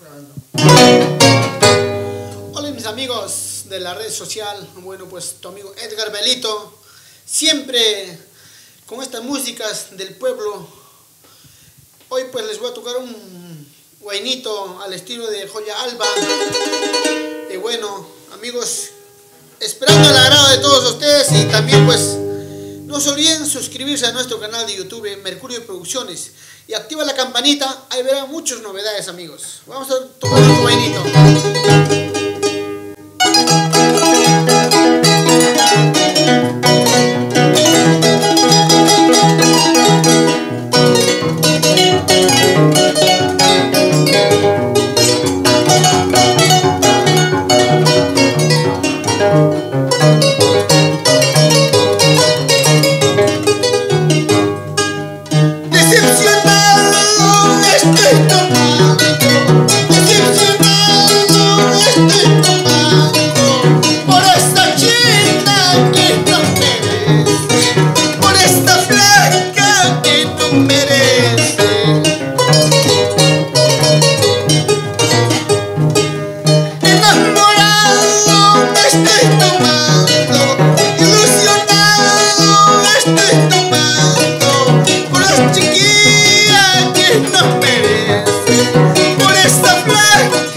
grabando. Hola mis amigos de la red social, bueno pues tu amigo Edgar Belito, siempre con estas músicas del pueblo. Hoy pues les voy a tocar un guainito al estilo de Joya Alba. Y bueno amigos, esperando el agrado de todos ustedes y también pues no se olviden suscribirse a nuestro canal de YouTube Mercurio Producciones y activa la campanita, ahí verán muchas novedades amigos. Vamos a tocar un guainito. Chiquilla que nos merece por esta plata.